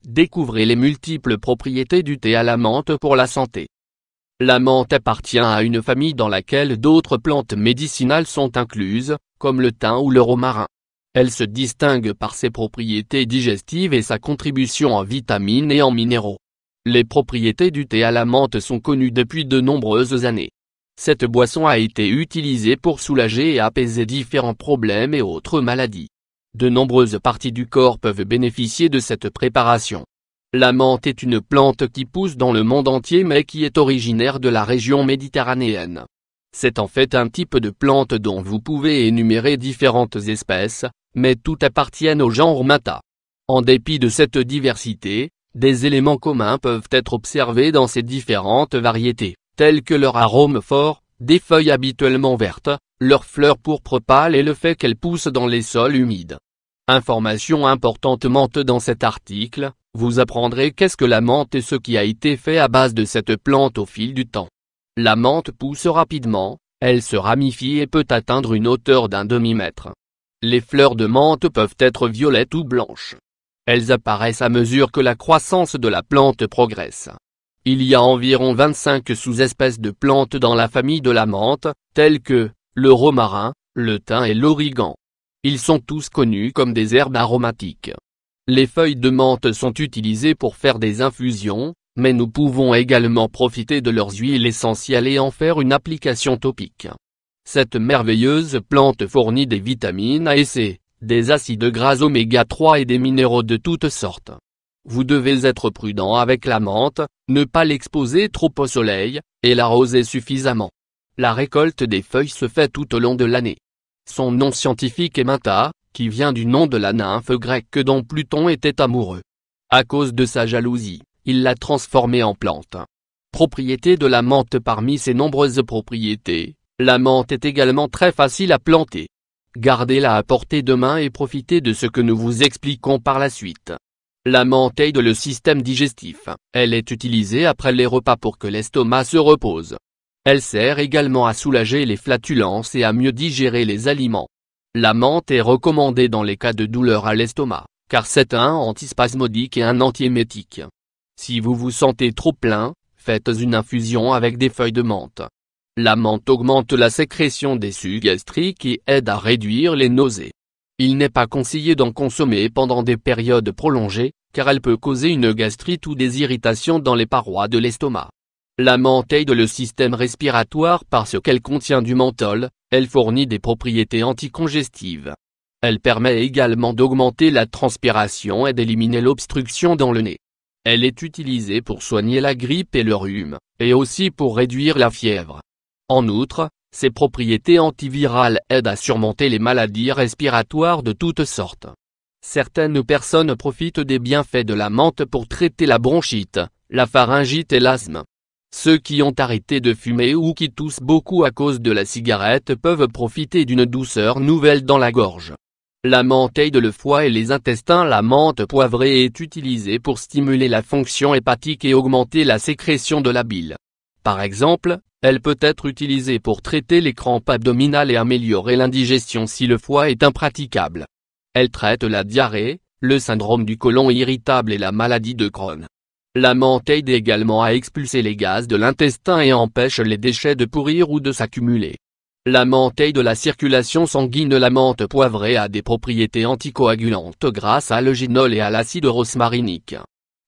Découvrez les multiples propriétés du thé à la menthe pour la santé. La menthe appartient à une famille dans laquelle d'autres plantes médicinales sont incluses, comme le thym ou le romarin. Elle se distingue par ses propriétés digestives et sa contribution en vitamines et en minéraux. Les propriétés du thé à la menthe sont connues depuis de nombreuses années. Cette boisson a été utilisée pour soulager et apaiser différents problèmes et autres maladies. De nombreuses parties du corps peuvent bénéficier de cette préparation. La menthe est une plante qui pousse dans le monde entier mais qui est originaire de la région méditerranéenne. C'est en fait un type de plante dont vous pouvez énumérer différentes espèces, mais toutes appartiennent au genre Mentha. En dépit de cette diversité, des éléments communs peuvent être observés dans ces différentes variétés, tels que leur arôme fort, des feuilles habituellement vertes, leurs fleurs pourpres pâles et le fait qu'elles poussent dans les sols humides. Information importante menthe dans cet article, vous apprendrez qu'est-ce que la menthe et ce qui a été fait à base de cette plante au fil du temps. La menthe pousse rapidement, elle se ramifie et peut atteindre une hauteur d'1 demi-mètre. Les fleurs de menthe peuvent être violettes ou blanches. Elles apparaissent à mesure que la croissance de la plante progresse. Il y a environ 25 sous-espèces de plantes dans la famille de la menthe, telles que le romarin, le thym et l'origan. Ils sont tous connus comme des herbes aromatiques. Les feuilles de menthe sont utilisées pour faire des infusions, mais nous pouvons également profiter de leurs huiles essentielles et en faire une application topique. Cette merveilleuse plante fournit des vitamines A et C, des acides gras oméga 3 et des minéraux de toutes sortes. Vous devez être prudent avec la menthe, ne pas l'exposer trop au soleil, et l'arroser suffisamment. La récolte des feuilles se fait tout au long de l'année. Son nom scientifique est Mentha, qui vient du nom de la nymphe grecque dont Pluton était amoureux. À cause de sa jalousie, il l'a transformée en plante. Propriété de la menthe. Parmi ses nombreuses propriétés, la menthe est également très facile à planter. Gardez-la à portée de main et profitez de ce que nous vous expliquons par la suite. La menthe aide le système digestif. Elle est utilisée après les repas pour que l'estomac se repose. Elle sert également à soulager les flatulences et à mieux digérer les aliments. La menthe est recommandée dans les cas de douleur à l'estomac, car c'est un antispasmodique et un antiémétique. Si vous vous sentez trop plein, faites une infusion avec des feuilles de menthe. La menthe augmente la sécrétion des sucs gastriques et aide à réduire les nausées. Il n'est pas conseillé d'en consommer pendant des périodes prolongées, car elle peut causer une gastrite ou des irritations dans les parois de l'estomac. La menthe aide le système respiratoire parce qu'elle contient du menthol, elle fournit des propriétés anticongestives. Elle permet également d'augmenter la transpiration et d'éliminer l'obstruction dans le nez. Elle est utilisée pour soigner la grippe et le rhume, et aussi pour réduire la fièvre. En outre, ses propriétés antivirales aident à surmonter les maladies respiratoires de toutes sortes. Certaines personnes profitent des bienfaits de la menthe pour traiter la bronchite, la pharyngite et l'asthme. Ceux qui ont arrêté de fumer ou qui toussent beaucoup à cause de la cigarette peuvent profiter d'une douceur nouvelle dans la gorge. La menthe aide le foie et les intestins. La menthe poivrée est utilisée pour stimuler la fonction hépatique et augmenter la sécrétion de la bile. Par exemple, elle peut être utilisée pour traiter les crampes abdominales et améliorer l'indigestion si le foie est impraticable. Elle traite la diarrhée, le syndrome du côlon irritable et la maladie de Crohn. La menthe aide également à expulser les gaz de l'intestin et empêche les déchets de pourrir ou de s'accumuler. La menthe aide la circulation sanguine. La menthe poivrée a des propriétés anticoagulantes grâce à l'eugénol et à l'acide rosmarinique.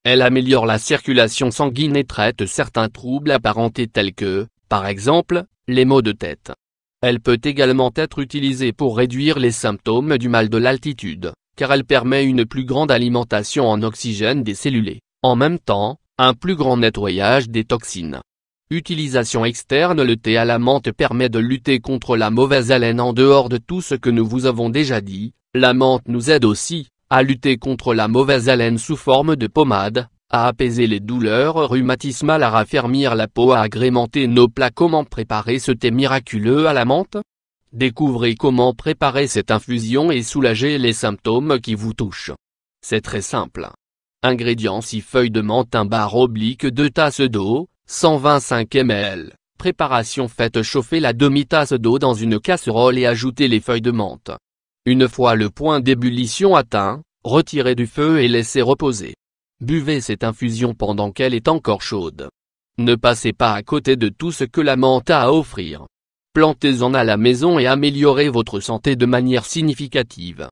Elle améliore la circulation sanguine et traite certains troubles apparentés tels que, par exemple, les maux de tête. Elle peut également être utilisée pour réduire les symptômes du mal de l'altitude, car elle permet une plus grande alimentation en oxygène des cellules. En même temps, un plus grand nettoyage des toxines. Utilisation externe. Le thé à la menthe permet de lutter contre la mauvaise haleine. En dehors de tout ce que nous vous avons déjà dit, la menthe nous aide aussi à lutter contre la mauvaise haleine sous forme de pommade, à apaiser les douleurs rhumatismales, à raffermir la peau, à agrémenter nos plats. Comment préparer ce thé miraculeux à la menthe? Découvrez comment préparer cette infusion et soulager les symptômes qui vous touchent. C'est très simple. Ingrédients: 6 feuilles de menthe, 1/2 tasse d'eau, 125 ml. Préparation: faites chauffer la demi-tasse d'eau dans une casserole et ajoutez les feuilles de menthe. Une fois le point d'ébullition atteint, retirez du feu et laissez reposer. Buvez cette infusion pendant qu'elle est encore chaude. Ne passez pas à côté de tout ce que la menthe a à offrir. Plantez-en à la maison et améliorez votre santé de manière significative.